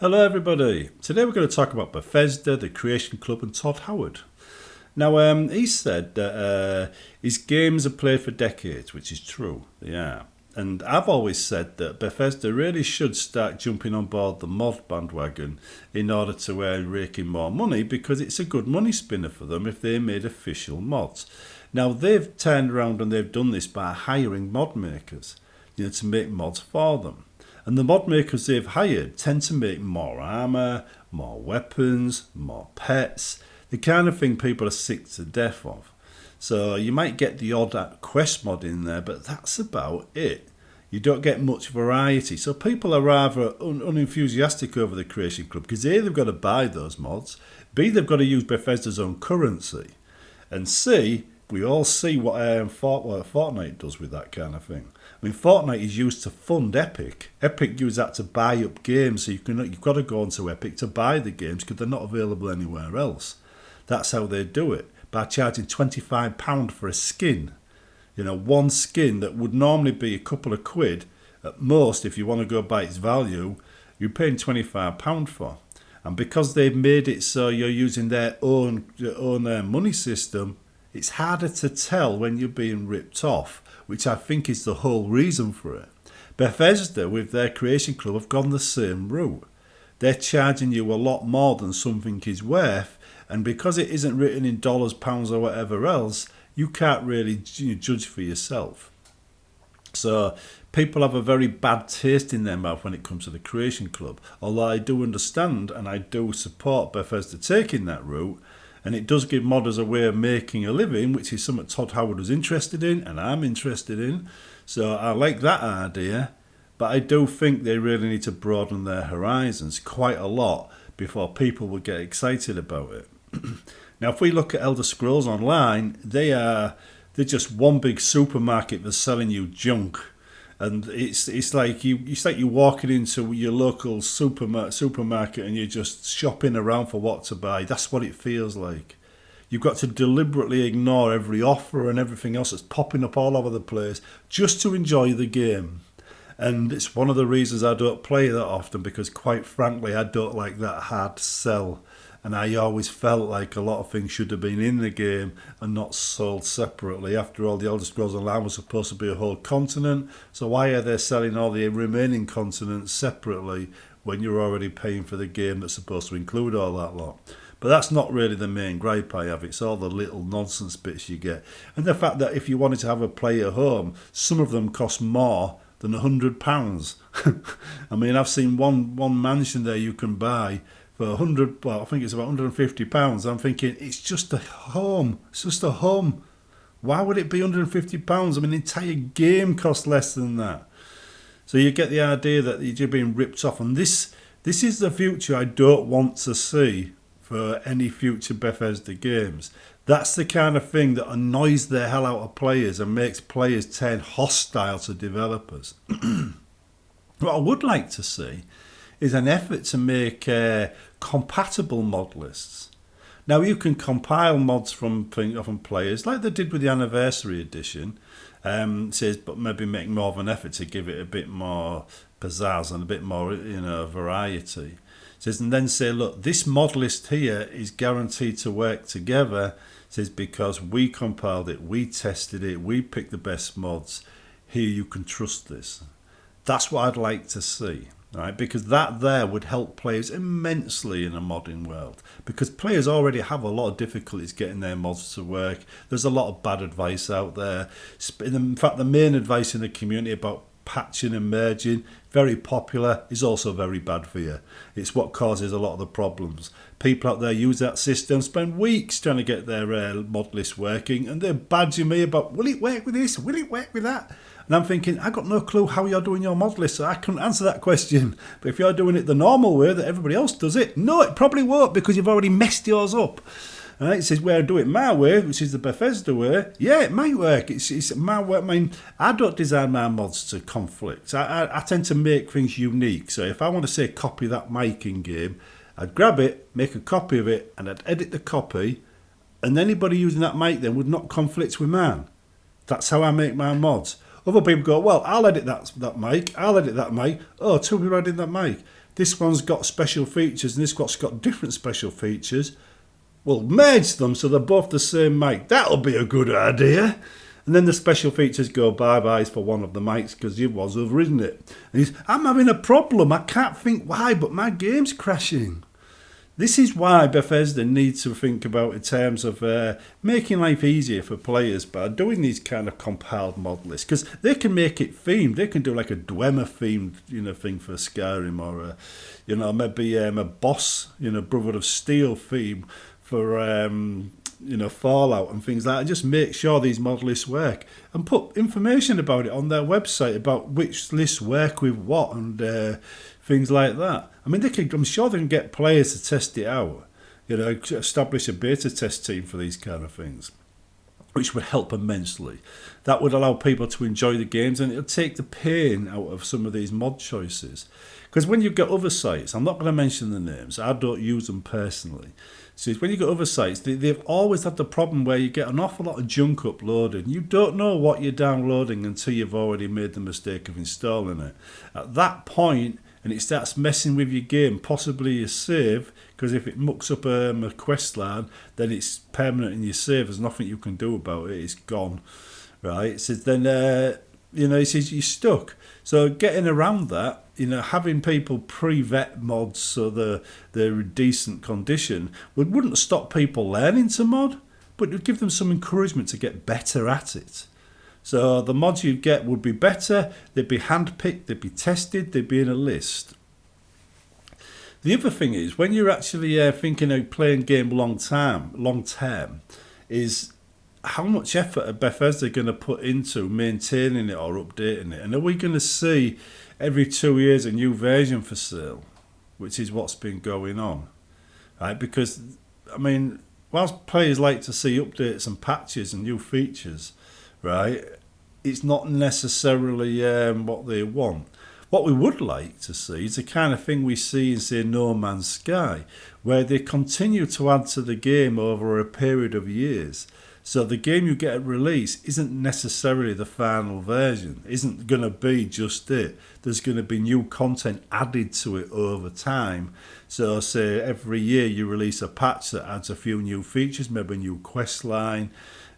Hello everybody. Today we're going to talk about Bethesda, the Creation Club and Todd Howard. Now he said that his games are played for decades, which is true, they are. And I've always said that Bethesda really should start jumping on board the mod bandwagon in order to rake in more money, because it's a good money spinner for them if they made official mods. Now they've turned around and they've done this by hiring mod makers, to make mods for them. And the mod makers they've hired tend to make more armour, more weapons, more pets, the kind of thing people are sick to death of. So you might get the odd quest mod in there, but that's about it. You don't get much variety. So people are rather unenthusiastic over the Creation Club because A, they've got to buy those mods, B, they've got to use Bethesda's own currency, and C, we all see what Fortnite does with that kind of thing. I mean, Fortnite is used to fund Epic. Epic use that to buy up games, so you've got to go onto Epic to buy the games because they're not available anywhere else. That's how they do it, by charging £25 for a skin. One skin that would normally be a couple of quid, at most, if you want to go by its value, you're paying £25 for. And because they've made it so you're using their own money system, it's harder to tell when you're being ripped off, which I think is the whole reason for it. Bethesda, with their Creation Club, have gone the same route. They're charging you a lot more than something is worth, and because it isn't written in dollars, pounds or whatever else, you can't really judge for yourself. So people have a very bad taste in their mouth when it comes to the Creation Club, although I do understand and I do support Bethesda taking that route. And it does give modders a way of making a living, which is something Todd Howard was interested in and I'm interested in. So I like that idea. But I do think they really need to broaden their horizons quite a lot before people will get excited about it. Now, if we look at Elder Scrolls Online, they're just one big supermarket that's selling you junk. And it's like you're walking into your local supermarket and you're just shopping around for what to buy. That's what it feels like. You've got to deliberately ignore every offer and everything else that's popping up all over the place just to enjoy the game. And it's one of the reasons I don't play that often, because quite frankly I don't like that hard sell. And I always felt like a lot of things should have been in the game and not sold separately. After all, the Elder Scrolls Online was supposed to be a whole continent. So why are they selling all the remaining continents separately when you're already paying for the game that's supposed to include all that lot? But that's not really the main gripe I have. It's all the little nonsense bits you get. And the fact that if you wanted to have a play at home, some of them cost more than £100. I mean, I've seen one mansion there you can buy for I think it's about £150. I'm thinking, it's just a home. It's just a home. Why would it be £150? I mean, an entire game costs less than that. So you get the idea that you're being ripped off. And this is the future I don't want to see for any future Bethesda games. That's the kind of thing that annoys the hell out of players and makes players turn hostile to developers. What I would like to see is an effort to make compatible mod lists. Now you can compile mods from players like they did with the Anniversary Edition, but maybe make more of an effort to give it a bit more pizzazz and a bit more variety. And then say, look, this mod list here is guaranteed to work together. Because we compiled it, we tested it, we picked the best mods. Here, you can trust this. That's what I'd like to see. Right, because that there would help players immensely in a modding world, because players already have a lot of difficulties getting their mods to work. There's a lot of bad advice out there. In fact, the main advice in the community about patching and merging, very popular, is also very bad for you. It's what causes a lot of the problems. People out there use that system, spend weeks trying to get their mod list working, and they're badgering me about, will it work with this, will it work with that? And I'm thinking, I've got no clue how you're doing your mod list, so I couldn't answer that question. But if you're doing it the normal way that everybody else does it, no, it probably won't, because you've already messed yours up. Right? It says, where I do it my way, which is the Bethesda way. Yeah, it might work. It's my way. I mean, I don't design my mods to conflict. I tend to make things unique. So if I want to say copy that mic in game, I'd grab it, make a copy of it, and I'd edit the copy, and anybody using that mic then would not conflict with mine. That's how I make my mods. Other people go, well, I'll edit that mic, I'll edit that mic. Oh, two people edit that mic. this one's got special features and this one's got different special features. Well, merge them so they're both the same mic. That'll be a good idea. And then the special features go bye-byes for one of the mics because the other one's overridden it. And I'm having a problem. I can't think why, but my game's crashing. This is why Bethesda needs to think about in terms of making life easier for players by doing these kind of compiled mod lists, because they can make it themed. They can do like a Dwemer themed, thing for Skyrim, or maybe a boss, Brotherhood of Steel theme for Fallout and things like that. Just make sure these mod lists work and put information about it on their website about which lists work with what and things like that. I mean, I'm sure they can get players to test it out, establish a beta test team for these kind of things, which would help immensely. That would allow people to enjoy the games, and it'll take the pain out of some of these mod choices. Because when you get other sites, I'm not going to mention the names, I don't use them personally. So when you get other sites, they've always had the problem where you get an awful lot of junk uploaded. You don't know what you're downloading until you've already made the mistake of installing it. At that point, and it starts messing with your game, possibly your save, because if it mucks up a quest line, then it's permanent in your save. There's nothing you can do about it. It's gone, right? So then, it says you're stuck. So getting around that, having people pre-vet mods so they're in decent condition wouldn't stop people learning to mod, but it would give them some encouragement to get better at it. So the mods you get would be better, they'd be hand-picked, they'd be tested, they'd be in a list. The other thing is, when you're actually thinking of playing game long term, is how much effort are Bethesda going to put into maintaining it or updating it? And are we going to see every 2 years a new version for sale, which is what's been going on, right? Because, whilst players like to see updates and patches and new features, right, it's not necessarily what they want. What we would like to see is the kind of thing we see in, say, No Man's Sky, where they continue to add to the game over a period of years. So the game you get at release isn't necessarily the final version, isn't going to be just it. There's going to be new content added to it over time. So say every year you release a patch that adds a few new features, maybe a new quest line,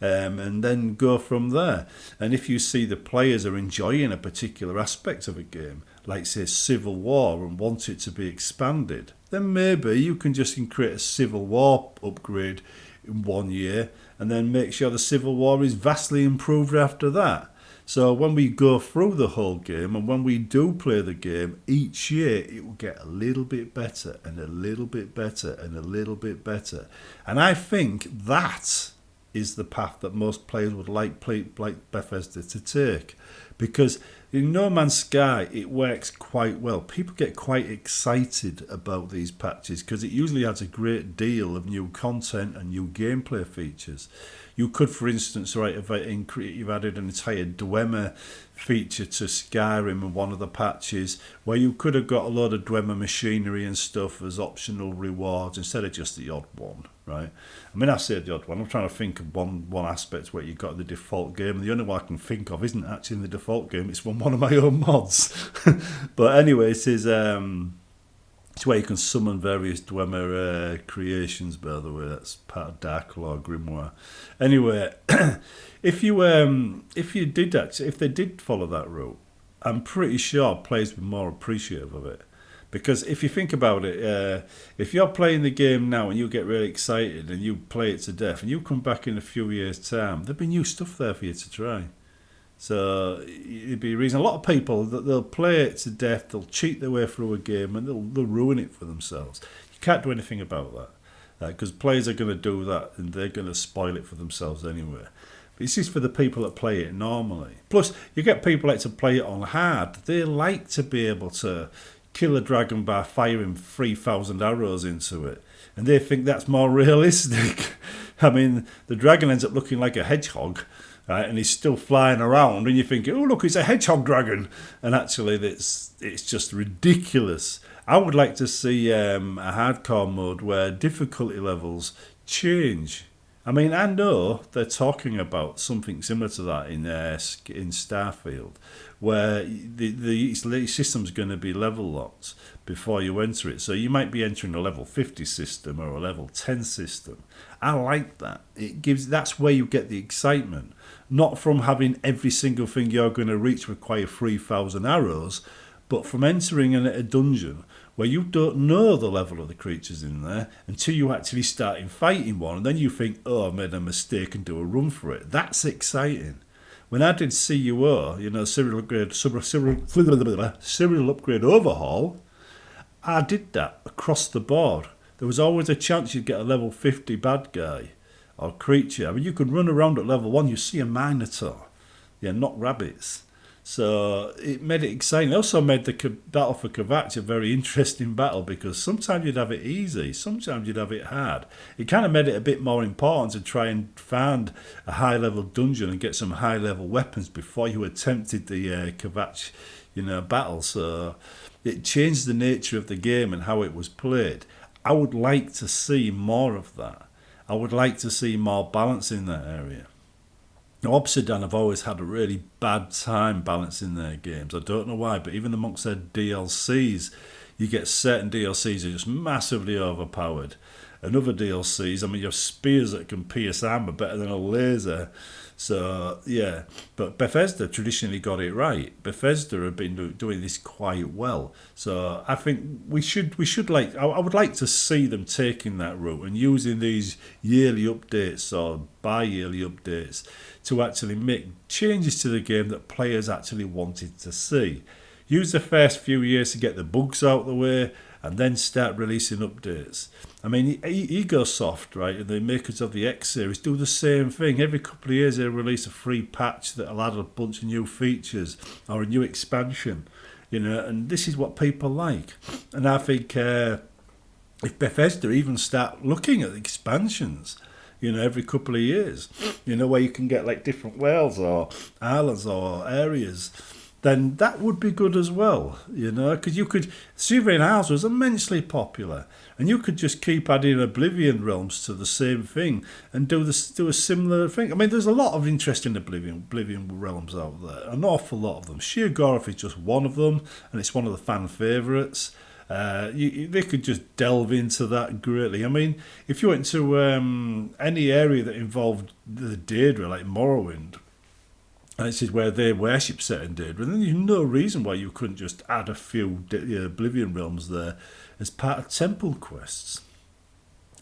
and then go from there. And if you see the players are enjoying a particular aspect of a game, like say Civil War, and want it to be expanded, then maybe you can just create a Civil War upgrade in 1 year and then make sure the Civil War is vastly improved after that. So when we go through the whole game and when we do play the game, each year it will get a little bit better and a little bit better and a little bit better. And I think that is the path that most players would like Bethesda to take. Because in No Man's Sky, it works quite well. People get quite excited about these patches because it usually adds a great deal of new content and new gameplay features. You could, for instance, you've added an entire Dwemer feature to Skyrim in one of the patches, where you could have got a load of Dwemer machinery and stuff as optional rewards instead of just the odd one, right? I say the odd one. I'm trying to think of one aspect where you've got the default game, and the only one I can think of isn't actually in the default game. It's from one of my own mods. But anyway, it is... it's where you can summon various Dwemer creations, by the way. That's part of Dark Law Grimoire. Anyway, if they did follow that route, I'm pretty sure players would be more appreciative of it. Because if you think about it, if you're playing the game now and you get really excited and you play it to death and you come back in a few years' time, there'll be new stuff there for you to try. So it'd be a reason. A lot of people, they'll play it to death, they'll cheat their way through a game and they'll ruin it for themselves. You can't do anything about that because players are going to do that and they're going to spoil it for themselves anyway. But it's just for the people that play it normally. Plus, you get people like to play it on hard. They like to be able to kill a dragon by firing 3,000 arrows into it. And they think that's more realistic. The dragon ends up looking like a hedgehog. Right, and he's still flying around, and you think, oh, look, it's a hedgehog dragon. And actually, it's just ridiculous. I would like to see a hardcore mode where difficulty levels change I mean, I know they're talking about something similar to that in Starfield, where the system's going to be level locked before you enter it. So you might be entering a level 50 system or a level 10 system. I like that. That's where you get the excitement, not from having every single thing you're going to reach require 3,000 arrows, but from entering a dungeon where you don't know the level of the creatures in there until you actually start fighting one, and then you think, oh, I made a mistake and do a run for it. That's exciting. When I did CUO, serial upgrade overhaul, I did that across the board. There was always a chance you'd get a level 50 bad guy or creature. I mean, you could run around at level 1, you see a Minotaur, not rabbits. So it made it exciting. It also made the battle for Kvatch a very interesting battle, because sometimes you'd have it easy, sometimes you'd have it hard. It kind of made it a bit more important to try and find a high-level dungeon and get some high-level weapons before you attempted the Kvatch, battle. So it changed the nature of the game and how it was played. I would like to see more of that. I would like to see more balance in that area. Now, Obsidian have always had a really bad time balancing their games. I don't know why, but even amongst their DLCs, you get certain DLCs that are just massively overpowered. And other DLCs, I mean, you have spears that can pierce armor better than a laser. So, yeah. But Bethesda traditionally got it right. Bethesda have been doing this quite well. So I think we should I would like to see them taking that route and using these yearly updates or bi-yearly updates to actually make changes to the game that players actually wanted to see. Use the first few years to get the bugs out of the way, and then start releasing updates. I mean, Egosoft, right, the makers of the X series, do the same thing. Every couple of years they release a free patch that'll add a bunch of new features or a new expansion, and this is what people like. And I think if Bethesda even start looking at expansions, every couple of years, where you can get like different worlds or islands or areas, then that would be good as well, because Sovereign Isles was immensely popular, and you could just keep adding Oblivion realms to the same thing and do a similar thing. I mean, there's a lot of interesting Oblivion realms out there, an awful lot of them. Sheogorath is just one of them, and it's one of the fan favourites. They could just delve into that greatly. I mean, if you went to any area that involved the Daedra, like Morrowind, and this is where they worship certain Daedra, then there's no reason why you couldn't just add a few Oblivion realms there as part of temple quests.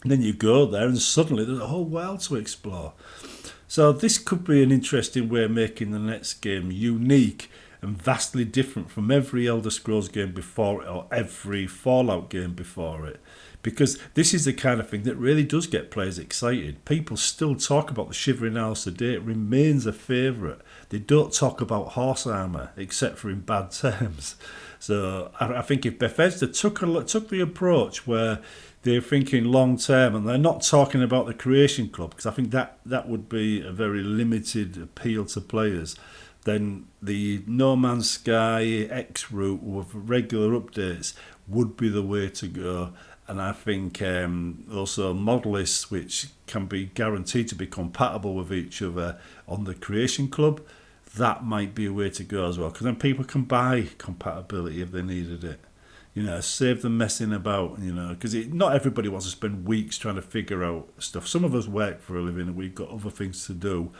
And then you go there and suddenly there's a whole world to explore. So this could be an interesting way of making the next game unique and vastly different from every Elder Scrolls game before it or every Fallout game before it. Because this is the kind of thing that really does get players excited. People still talk about the Shivering Isles today. It remains a favourite. They don't talk about horse armour, except for in bad terms. So I think if Bethesda took the approach where they're thinking long term and they're not talking about the Creation Club, because I think that would be a very limited appeal to players, then the No Man's Sky X route with regular updates would be the way to go. And I think also modelists, which can be guaranteed to be compatible with each other on the Creation Club, that might be a way to go as well. Because then people can buy compatibility if they needed it. Save them messing about, because not everybody wants to spend weeks trying to figure out stuff. Some of us work for a living and we've got other things to do,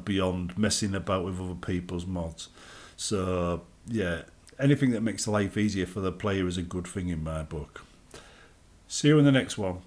beyond messing about with other people's mods. So, yeah, anything that makes life easier for the player is a good thing in my book. See you in the next one.